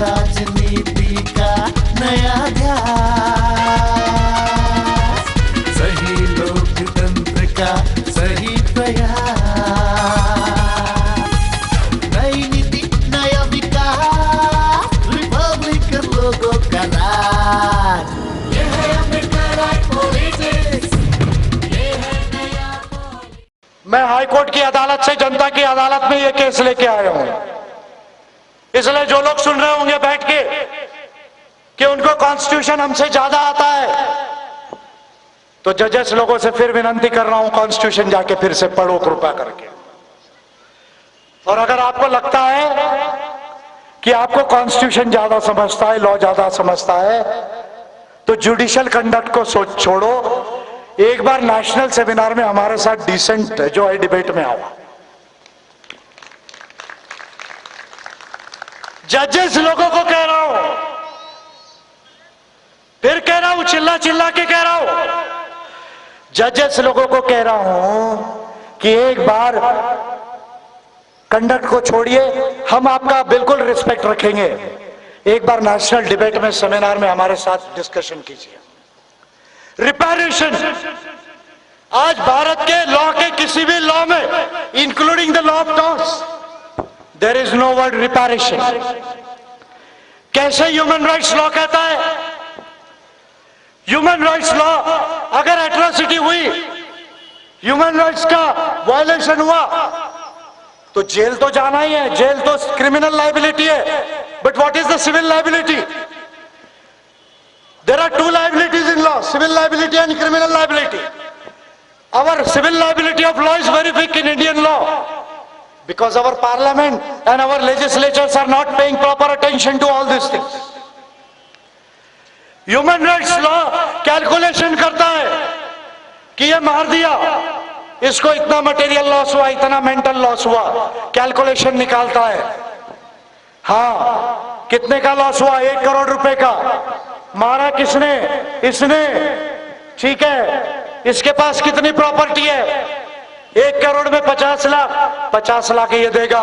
राजनीति का नया ध्यास, सही लोकतंत्र का सही प्रयास, नई नीति नया विकास, रिपब्लिकन लोगों का राज, ये है अम्बेडकर राज पॉलिटिक्स, ये है नया पॉलिटिक्स। मैं हाईकोर्ट की अदालत से जनता की अदालत में ये केस लेके आया हूं। इसलिए जो लोग सुन रहे होंगे बैठ के कि उनको कॉन्स्टिट्यूशन हमसे ज्यादा आता है, तो जजेस लोगों से फिर विनती कर रहा हूं, कॉन्स्टिट्यूशन जाके फिर से पढ़ो कृपा करके। और अगर आपको लगता है कि आपको कॉन्स्टिट्यूशन ज्यादा समझता है, लॉ ज्यादा समझता है, तो जुडिशियल कंडक्ट को छोड़ो, एक बार नेशनल सेमिनार में हमारे साथ डिसेंट जो है डिबेट में आओ। जजेस लोगों को कह रहा हूं, फिर कह रहा हूं, चिल्ला चिल्ला के कह रहा हूं, जजेस लोगों को कह रहा हूं कि एक बार कंडक्ट को छोड़िए, हम आपका बिल्कुल रिस्पेक्ट रखेंगे, एक बार नेशनल डिबेट में सेमिनार में हमारे साथ डिस्कशन कीजिए। रिपेरेशन, आज भारत के लॉ के किसी भी लॉ में, including the law of torts, there is no word reparation. कैसे ह्यूमन राइट्स लॉ कहता है? ह्यूमन राइट्स लॉ, अगर एट्रोसिटी हुई, ह्यूमन राइट्स का वायलेशन हुआ, तो जेल तो जाना ही है, जेल तो क्रिमिनल लाइबिलिटी है, but what is the civil liability? There are two liabilities in law, civil liability and criminal liability. Our civil liability of law is very weak in Indian law because our parliament and our legislatures are not paying proper attention to all these things. Human rights law calculation करता है कि ये मार दिया, इसको इतना material loss हुआ, इतना मेंटल लॉस हुआ, कैलकुलेशन निकालता है। हाँ, कितने का लॉस हुआ? 1 करोड़ रुपए का। मारा किसने? इसने, ठीक है। इसके पास कितनी प्रॉपर्टी है? 1 करोड़ में 50 लाख, 50 लाख ये देगा,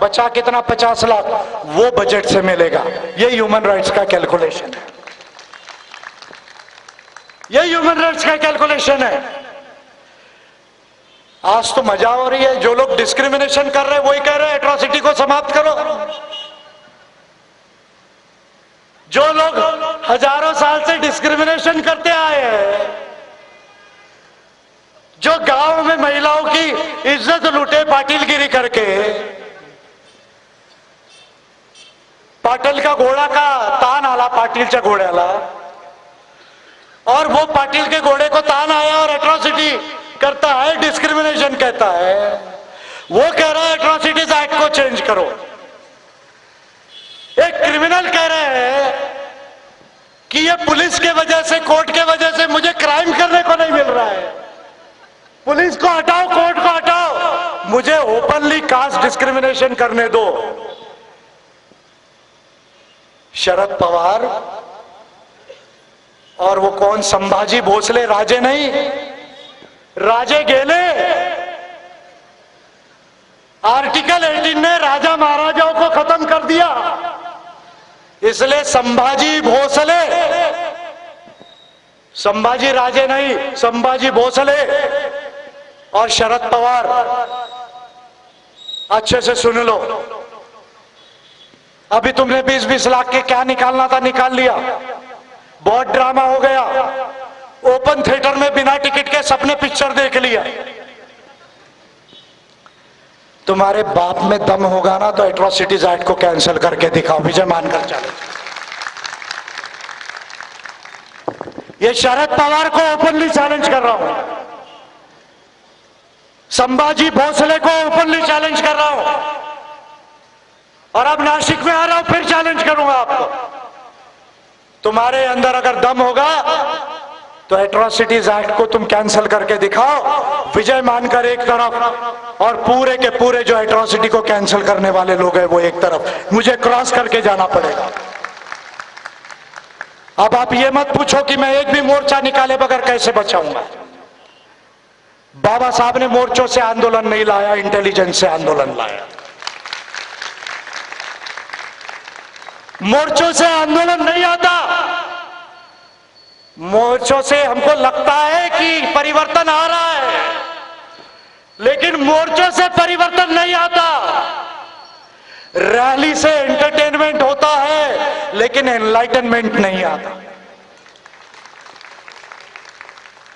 बचा कितना? 50 लाख, वो बजट से मिलेगा। ये ह्यूमन राइट्स का कैलकुलेशन है, ये ह्यूमन राइट्स का कैलकुलेशन है। आज तो मजा हो रही है, जो लोग डिस्क्रिमिनेशन कर रहे हैं वही कह रहे हैं एट्रोसिटी को समाप्त करो। जो लोग हजारों साल से डिस्क्रिमिनेशन करते आए हैं, जो गांव में महिलाओं की इज्जत लूटे पाटिलगिरी करके, पाटिल का घोड़ा का तान आला पाटिलच्या घोड्याला, और वो पाटिल के घोड़े को तान आया और एट्रोसिटी करता है, डिस्क्रिमिनेशन कहता है। वो कह रहा है एट्रोसिटीज एक्ट को चेंज करो। एक क्रिमिनल कह रहे हैं कि ये पुलिस के वजह से, कोर्ट के वजह से मुझे क्राइम करने को नहीं मिल रहा है, पुलिस को हटाओ, कोर्ट को हटाओ, मुझे ओपनली कास्ट डिस्क्रिमिनेशन करने दो। शरद पवार और वो कौन, संभाजी भोसले, राजे नहीं, राजे गेले। आर्टिकल 18 ने राजा महाराजाओं को खत्म कर दिया, इसलिए संभाजी भोसले, संभाजी राजे नहीं, संभाजी भोसले और शरद पवार, अच्छे से सुन लो। अभी तुमने 20-20 लाख के क्या निकालना था निकाल लिया, बहुत ड्रामा हो गया। ओपन थिएटर में बिना टिकट के सबने पिक्चर देख लिया। तुम्हारे बाप में दम होगा ना तो एट्रोसिटीज एक्ट को कैंसिल करके दिखाओ, विजय मानकर चलो। ये शरद पवार को ओपनली चैलेंज कर रहा हूं, संभाजी भोसले को ओपनली चैलेंज कर रहा हूं, और अब नासिक में आ रहा हूं, फिर चैलेंज करूंगा आपको। तुम्हारे अंदर अगर दम होगा तो एट्रोसिटीज एक्ट को तुम कैंसिल करके दिखाओ, विजय मानकर एक तरफ और पूरे के पूरे जो एट्रोसिटी को कैंसिल करने वाले लोग हैं वो एक तरफ। मुझे क्रॉस करके जाना पड़ेगा। अब आप ये मत पूछो कि मैं एक भी मोर्चा निकाले बगैर कैसे बचाऊंगा। बाबा साहब ने मोर्चों से आंदोलन नहीं लाया, इंटेलिजेंस से आंदोलन लाया। मोर्चों से आंदोलन नहीं आता। मोर्चों से हमको लगता है कि परिवर्तन आ रहा है, लेकिन मोर्चों से परिवर्तन नहीं आता। रैली से एंटरटेनमेंट होता है, लेकिन एनलाइटनमेंट नहीं आता।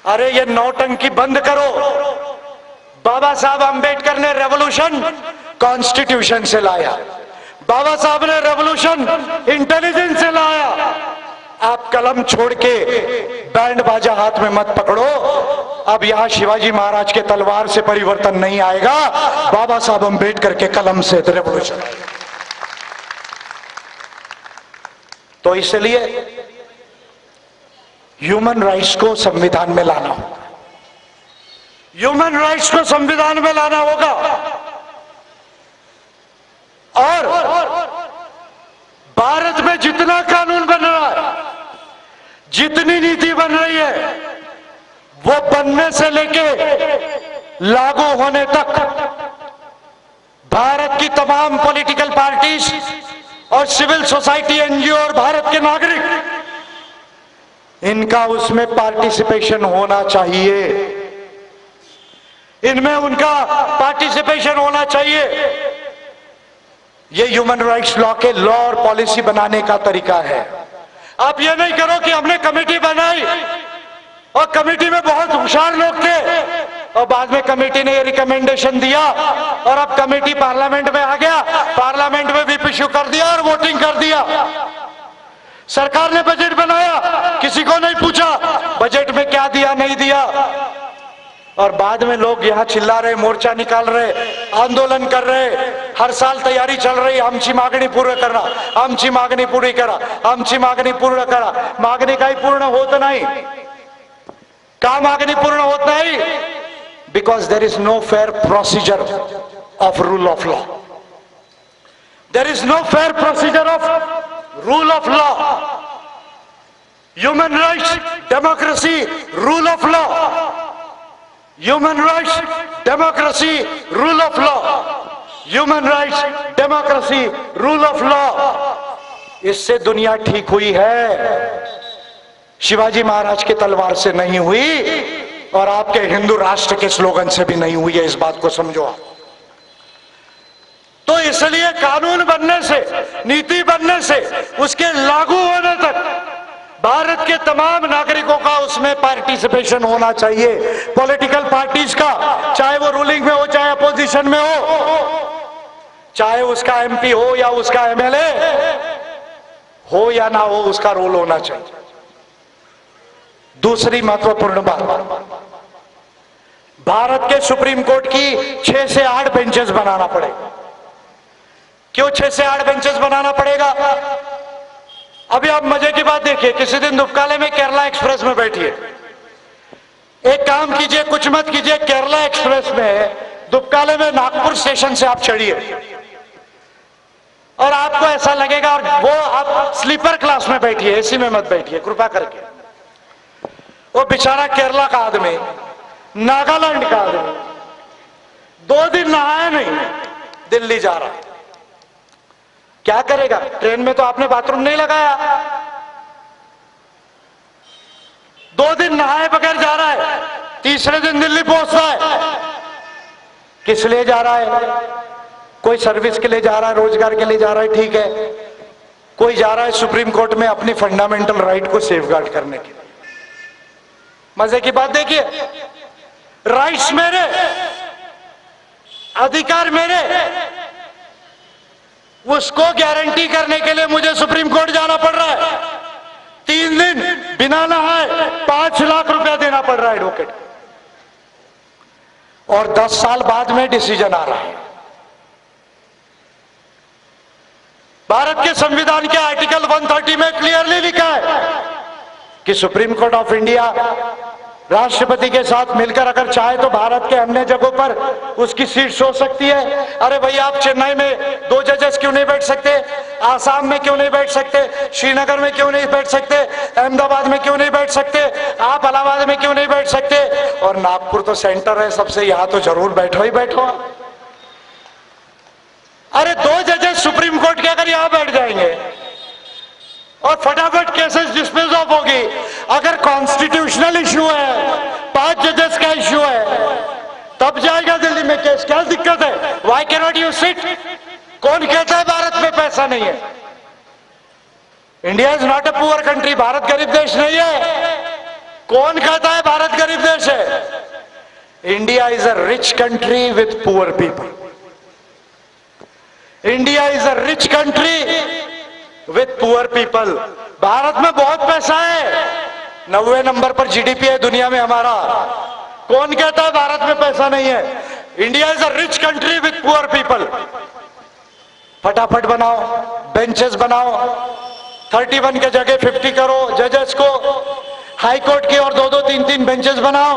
अरे ये नौटंकी बंद करो। बाबा साहब अंबेडकर ने रेवोल्यूशन कॉन्स्टिट्यूशन से लाया, बाबा साहब ने रेवोल्यूशन इंटेलिजेंस से लाया। आप कलम छोड़ के बैंड बाजा हाथ में मत पकड़ो। अब यहां शिवाजी महाराज के तलवार से परिवर्तन नहीं आएगा, बाबा साहब अंबेडकर के कलम से रेवोल्यूशन आएगा। तो इसलिए ह्यूमन राइट्स को संविधान में लाना होगा, ह्यूमन राइट्स को संविधान में लाना होगा। और भारत में जितना कानून बन रहा है, जितनी नीति बन रही है, वो बनने से लेके लागू होने तक भारत की तमाम पॉलिटिकल पार्टीज और सिविल सोसाइटी, एनजीओ और भारत के नागरिक, इनका उसमें पार्टिसिपेशन होना चाहिए, इनमें उनका पार्टिसिपेशन होना चाहिए। ये ह्यूमन राइट्स लॉ के लॉ और पॉलिसी बनाने का तरीका है। आप ये नहीं करो कि हमने कमेटी बनाई और कमेटी में बहुत होशियार लोग थे और बाद में कमेटी ने ये रिकमेंडेशन दिया और अब कमेटी पार्लियामेंट में आ गया, पार्लियामेंट में व्हिप इश्यू कर दिया और वोटिंग कर दिया। सरकार ने बजट बनाया, किसी को नहीं पूछा बजट में क्या दिया नहीं दिया, और बाद में लोग यहां चिल्ला रहे, मोर्चा निकाल रहे, आंदोलन कर रहे। हर साल तैयारी चल रही, आमची मागणी पूर्ण करना, आमची मागणी पूरी करा, आमची मागणी पूर्ण करा। मागणी काही पूर्ण होत नाही। का मागणी पूर्ण होत नाही? Because there is no fair procedure of rule of law. There is no fair procedure of rule of law. Human rights, democracy, rule of law. Human rights, democracy, rule of law. Human rights, democracy, rule of law. इससे दुनिया ठीक हुई है, शिवाजी महाराज की तलवार से नहीं हुई और आपके हिंदू राष्ट्र के स्लोगन से भी नहीं हुई है। इस बात को समझो आप। तो इसलिए कानून बनने से, नीति बनने से, उसके लागू होने तक भारत के तमाम नागरिकों का उसमें पार्टिसिपेशन होना चाहिए। पॉलिटिकल पार्टीज का, चाहे वो रूलिंग में हो चाहे अपोजिशन में हो, चाहे उसका एमपी हो या उसका एमएलए हो या ना हो, उसका रोल होना चाहिए। दूसरी महत्वपूर्ण बात, भारत के सुप्रीम कोर्ट की 6 से 8 बेंचेस बनाना पड़ेगा। क्यों 6 से 8 बेंचेस बनाना पड़ेगा? अभी आप मजे की बात देखिए, किसी दिन दुबकाले में केरला एक्सप्रेस में बैठिए। एक काम कीजिए, कुछ मत कीजिए, केरला एक्सप्रेस में दुबकाले में नागपुर स्टेशन से आप चढ़िए और आपको ऐसा लगेगा, और वो आप स्लीपर क्लास में बैठिए, एसी में मत बैठिए कृपा करके। वो बेचारा केरला का आदमी, नागालैंड का आदमी 2 दिन नहाया नहीं, दिल्ली जा रहा है, क्या करेगा? ट्रेन में तो आपने बाथरूम नहीं लगाया, 2 दिन नहाए बगैर जा रहा है, तीसरे दिन दिल्ली पहुंचता है। किस लिए जा रहा है? कोई सर्विस के लिए जा रहा है, रोजगार के लिए जा रहा है, ठीक है। कोई जा रहा है सुप्रीम कोर्ट में अपनी फंडामेंटल राइट को सेफगार्ड करने के लिए। मजे की बात देखिए, राइट्स मेरे, अधिकार मेरे, उसको गारंटी करने के लिए मुझे सुप्रीम कोर्ट जाना पड़ रहा है। 3 दिन बिना नहाए 5 लाख रुपया देना पड़ रहा है एडवोकेट, और 10 साल बाद में डिसीजन आ रहा है। भारत के संविधान के आर्टिकल 130 में क्लियरली लिखा है कि सुप्रीम कोर्ट ऑफ इंडिया राष्ट्रपति के साथ मिलकर अगर चाहे तो भारत के अन्य जगहों पर उसकी सीट हो सकती है। अरे भैया, आप चेन्नई में 2 जजेस क्यों नहीं बैठ सकते? आसाम में क्यों नहीं बैठ सकते? श्रीनगर में क्यों नहीं बैठ सकते? अहमदाबाद में क्यों नहीं बैठ सकते? आप इलाहाबाद में क्यों नहीं बैठ सकते? और नागपुर तो सेंटर है सबसे, यहां तो जरूर बैठो ही बैठो। अरे 2 जजेस सुप्रीम कोर्ट के अगर यहां बैठ जाएंगे और फटाफट केसेस डिस्पोज ऑफ होगी। अगर कॉन्स्टिट्यूशनल इशू है, 5 जजेस का इशू है, तब जाएगा दिल्ली में केस। क्या दिक्कत है? Why can not you sit? कौन कहता है भारत में पैसा नहीं है? India is not a poor country. Bharat गरीब देश नहीं है। कौन कहता है भारत गरीब देश है? India is a rich country with poor people. India is a rich country with poor people. Bharat में बहुत पैसा है, 90वें नंबर पर जीडीपी है दुनिया में हमारा। कौन कहता है भारत में पैसा नहीं है? India is a rich country with poor people. फटाफट बनाओ, बेंचेस बनाओ, 31 के जगह 50 करो जजेस को, हाई कोर्ट की और 2-2, 3-3 बेंचेस बनाओ।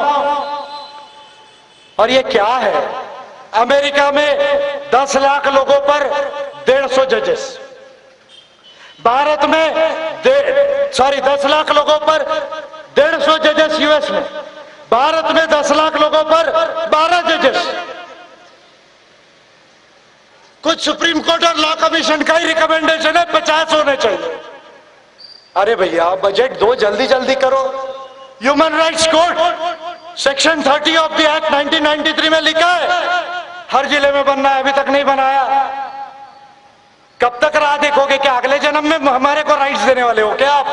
और ये क्या है? अमेरिका में 10 लाख लोगों पर 150 जजेस। भारत में 10 लाख लोगों पर 150 जजेस यूएस में। भारत में 10 लाख लोगों पर 12 जजेस। कुछ सुप्रीम कोर्ट और लॉ कमीशन का ही रिकमेंडेशन है 50 होने चाहिए। अरे भैया बजट दो, जल्दी जल्दी करो। Human rights court section 30 of the act 1993 में लिखा है हर जिले में बनना है, अभी तक नहीं बनाया। कब तक राह देखोगे? क्या अगले जन्म में हमारे को राइट्स देने वाले हो क्या आप?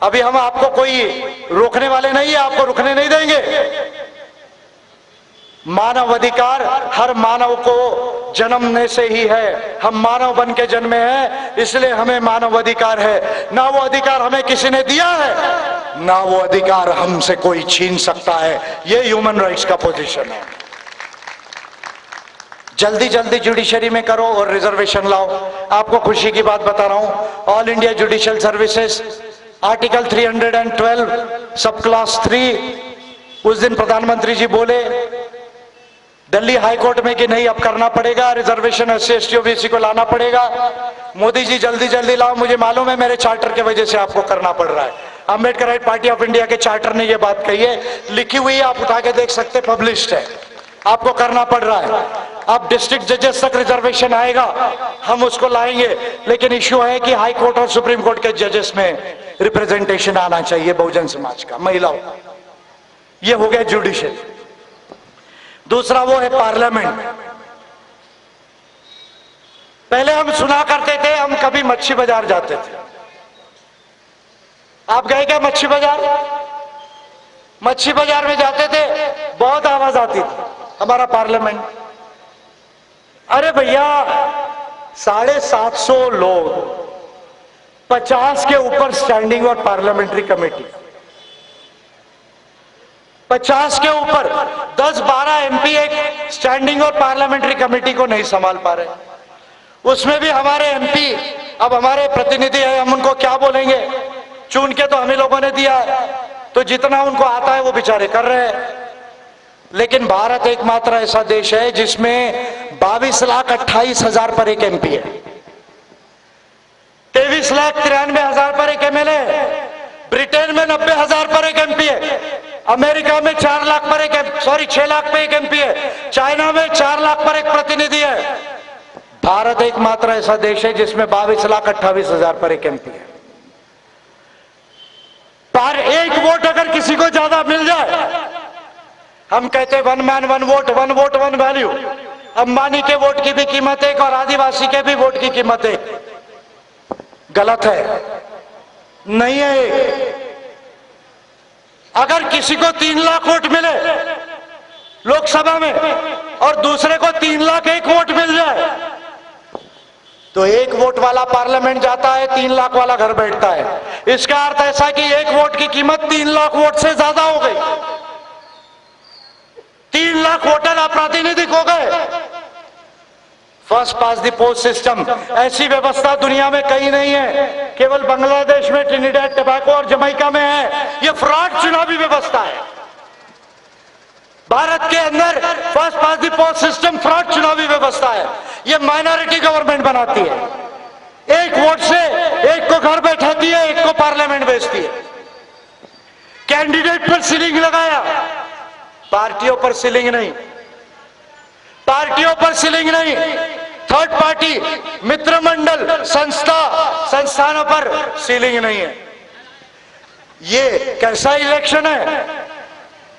अभी हम आपको कोई रोकने वाले नहीं है, आपको रुकने नहीं देंगे। मानव अधिकार हर मानव को जन्मने से ही है। हम मानव बन के जन्मे हैं, इसलिए हमें मानव अधिकार है। ना वो अधिकार हमें किसी ने दिया है, ना वो अधिकार हमसे कोई छीन सकता है। ये ह्यूमन राइट्स का पोजीशन है। जल्दी जल्दी जुडिशरी में करो और रिजर्वेशन लाओ। आपको खुशी की बात बता रहा हूं, all India judicial services article 312 सब क्लास 3। उस दिन प्रधानमंत्री जी बोले दिल्ली हाई कोर्ट में कि नहीं अब करना पड़ेगा, रिजर्वेशन SC ST OBC को लाना पड़ेगा। मोदी जी जल्दी जल्दी लाओ। मुझे मालूम है मेरे चार्टर के वजह से आपको करना पड़ रहा है। अम्बेडकर पार्टी ऑफ इंडिया के चार्टर ने यह बात कही है, लिखी हुई है, आप उठा के देख सकते, पब्लिश्ड है। आपको करना पड़ रहा है। अब डिस्ट्रिक्ट जजेस तक रिजर्वेशन आएगा, हम उसको लाएंगे। लेकिन इश्यू है कि हाई कोर्ट और सुप्रीम कोर्ट के जजेस में रिप्रेजेंटेशन आना चाहिए बहुजन समाज का, महिलाओं। ये हो गया जुडिशियल। दूसरा वो है पार्लियामेंट। पहले हम सुना करते थे, हम कभी मच्छी बाजार जाते थे। आप गए क्या मच्छी बाजार? मच्छी बाजार में जाते थे, बहुत आवाज आती थी हमारा पार्लियामेंट। अरे भैया 750 लोग, 50 के ऊपर स्टैंडिंग और पार्लियामेंट्री कमेटी, 50 के ऊपर 10-12 MP एक स्टैंडिंग और पार्लियामेंट्री कमेटी को नहीं संभाल पा रहे। उसमें भी हमारे MP अब हमारे प्रतिनिधि है, हम उनको क्या बोलेंगे? चुन के तो हम ही लोगों ने दिया है, तो जितना उनको आता है वो बेचारे कर रहे हैं। लेकिन भारत एकमात्र ऐसा देश है जिसमें 22,28,000 पर एक MP है, 23,93,000 पर एक MLA है। ब्रिटेन में 90,000 पर एक MP है। अमेरिका में 4 लाख पर एक 6 लाख पर एक MP है। चाइना में 4 लाख पर एक प्रतिनिधि है। भारत एकमात्र ऐसा देश है जिसमें 22,28,000 पर एक MP है। पर एक वोट अगर किसी को ज्यादा मिल जाए, हम कहते 1 man 1 vote, 1 vote 1 value. Ambani के वोट की भी कीमत एक और आदिवासी के भी वोट की कीमत एक। गलत है, नहीं है। अगर किसी को 3 लाख वोट मिले लोकसभा में और दूसरे को 3 लाख 1 वोट मिल जाए, तो 1 वोट वाला पार्लियामेंट जाता है, 3 लाख वाला घर बैठता है। इसका अर्थ ऐसा कि 1 वोट की कीमत 3 लाख वोट से ज्यादा हो गई। 3 लाख वोटर अप्रातिनिधिक हो गए। First pass the post system, ऐसी व्यवस्था दुनिया में कहीं नहीं है, केवल बांग्लादेश में, ट्रिनिडेड टोबैगो और जमैका में है। यह फ्रॉड चुनावी व्यवस्था है। भारत के अंदर first pass the post system fraud चुनावी व्यवस्था है। यह माइनॉरिटी गवर्नमेंट बनाती है। 1 वोट से एक को घर बैठाती है, एक को पार्लियामेंट भेजती है। कैंडिडेट पर सीलिंग लगाया, पार्टियों पर सीलिंग नहीं, पार्टियों पर सीलिंग नहीं। थर्ड पार्टी, मित्र मंडल, संस्था, संस्थानों पर सीलिंग नहीं है। ये कैसा इलेक्शन है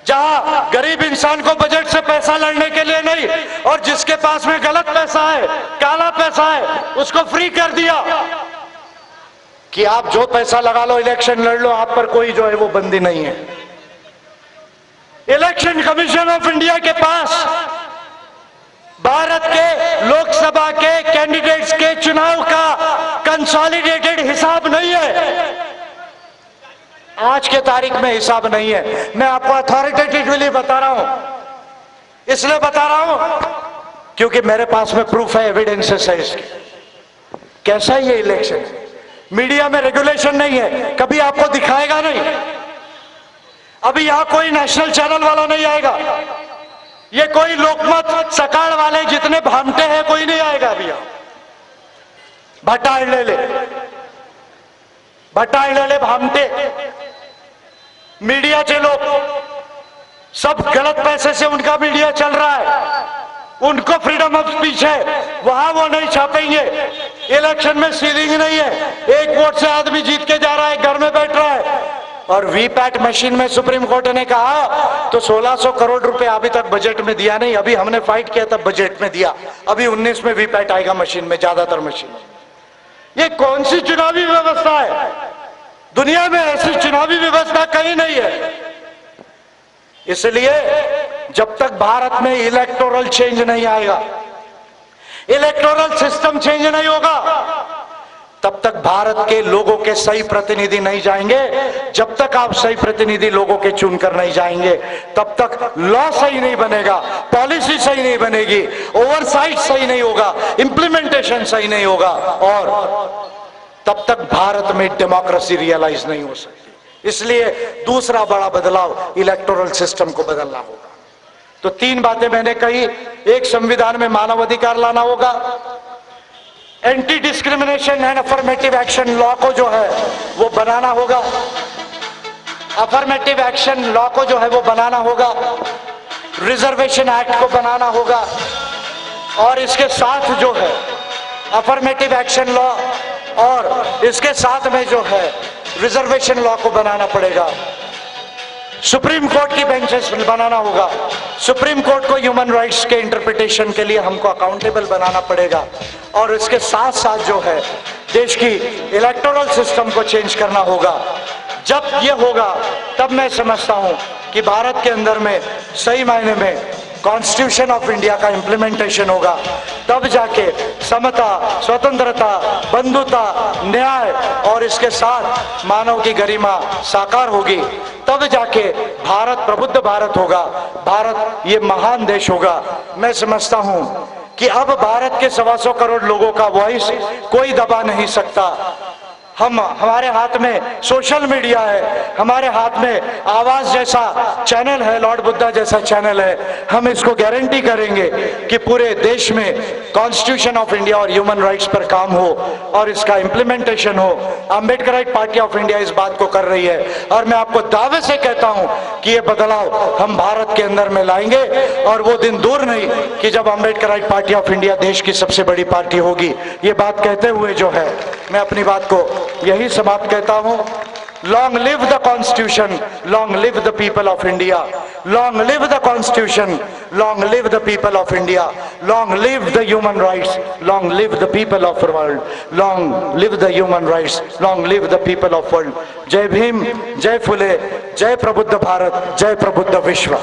जहां गरीब इंसान को बजट से पैसा लड़ने के लिए नहीं, और जिसके पास में गलत पैसा है, काला पैसा है, उसको फ्री कर दिया कि आप जो पैसा लगा लो, इलेक्शन लड़ लो, आप पर कोई जो है वो बंदी नहीं है। इलेक्शन कमीशन ऑफ इंडिया के पास भारत के लोकसभा के कैंडिडेट्स के चुनाव का कंसोलिडेटेड हिसाब नहीं है। आज के तारीख में हिसाब नहीं है। मैं आपको अथॉरिटेटिवली बता रहा हूं, इसलिए बता रहा हूं क्योंकि मेरे पास में प्रूफ है, एविडेंसेस है इसके। कैसा ये इलेक्शन है? मीडिया में रेगुलेशन नहीं है, कभी आपको दिखाएगा नहीं। अभी यहां कोई नेशनल चैनल वाला नहीं आएगा, ये कोई लोकमत सकाळ वाले जितने भामटे हैं कोई नहीं आएगा। अभी यहां भट्टाळलेले भामटे मीडिया के लोग सब गलत पैसे से उनका मीडिया चल रहा है, उनको फ्रीडम ऑफ स्पीच है, वहां वो नहीं छापेंगे। इलेक्शन में सीलिंग नहीं है, एक वोट से आदमी जीत के जा रहा है, घर में बैठ रहा है। और वीपैट मशीन में सुप्रीम कोर्ट ने कहा तो 1600 करोड़ रुपए अभी तक बजट में दिया नहीं। अभी हमने फाइट किया तब बजट में दिया, अभी 19 में वीपैट आएगा मशीन में, ज्यादातर मशीन। ये कौन सी चुनावी व्यवस्था है? दुनिया में ऐसी चुनावी व्यवस्था कहीं नहीं है। इसलिए जब तक भारत में इलेक्टोरल चेंज नहीं आएगा, इलेक्टोरल सिस्टम चेंज नहीं होगा, तब तक भारत के लोगों के सही प्रतिनिधि नहीं जाएंगे। जब तक आप सही प्रतिनिधि लोगों के चुनकर नहीं जाएंगे, तब तक लॉ सही नहीं बनेगा, पॉलिसी सही नहीं बनेगी, ओवरसाइट सही नहीं होगा, इंप्लीमेंटेशन सही नहीं होगा, और तब तक भारत में डेमोक्रेसी रियलाइज नहीं हो सकती। इसलिए दूसरा बड़ा बदलाव इलेक्टोरल सिस्टम को बदलना होगा। तो 3 बातें मैंने कही। एक, संविधान में मानवाधिकार लाना होगा, anti discrimination and affirmative action law को जो है वो बनाना होगा, अफर्मेटिव एक्शन लॉ को जो है वो बनाना होगा, रिजर्वेशन एक्ट को बनाना होगा, और इसके साथ जो है अफर्मेटिव एक्शन लॉ और इसके साथ में जो है रिजर्वेशन लॉ को बनाना पड़ेगा। सुप्रीम कोर्ट की बेंचेस बनाना होगा, सुप्रीम कोर्ट को ह्यूमन राइट्स के इंटरप्रिटेशन के लिए हमको अकाउंटेबल बनाना पड़ेगा, और इसके साथ साथ जो है देश की इलेक्टोरल सिस्टम को चेंज करना होगा। जब ये होगा तब मैं समझता हूं कि भारत के अंदर में सही मायने में कॉन्स्टिट्यूशन ऑफ इंडिया का इंप्लीमेंटेशन होगा। तब जाके समता, स्वतंत्रता, बंधुता, न्याय और इसके साथ मानव की गरिमा साकार होगी। तब जाके भारत प्रबुद्ध भारत होगा, भारत ये महान देश होगा। मैं समझता हूं कि अब भारत के 125 करोड़ लोगों का वॉइस कोई दबा नहीं सकता। हमारे हाथ में सोशल मीडिया है, हमारे हाथ में आवाज जैसा चैनल है, लॉर्ड बुद्धा जैसा चैनल है। हम इसको गारंटी करेंगे कि पूरे देश में कॉन्स्टिट्यूशन ऑफ इंडिया और ह्यूमन राइट्स पर काम हो और इसका इंप्लीमेंटेशन हो। अम्बेडकराइट पार्टी ऑफ इंडिया इस बात को कर रही है, और मैं आपको दावे से कहता हूं कि ये बदलाव हम भारत के अंदर में लाएंगे, और वो दिन दूर नहीं कि जब अम्बेडकराइट पार्टी ऑफ इंडिया देश की सबसे बड़ी पार्टी होगी। ये बात कहते हुए जो है मैं अपनी बात को यही समाप्त कहता हूं। Long live the constitution, long live the people of India, long live the constitution, long live the people of India, long live the human rights, long live the people of world, long live the human rights, long live the people of world. जय भीम, जय फुले, जय प्रबुद्ध भारत, जय प्रबुद्ध विश्व।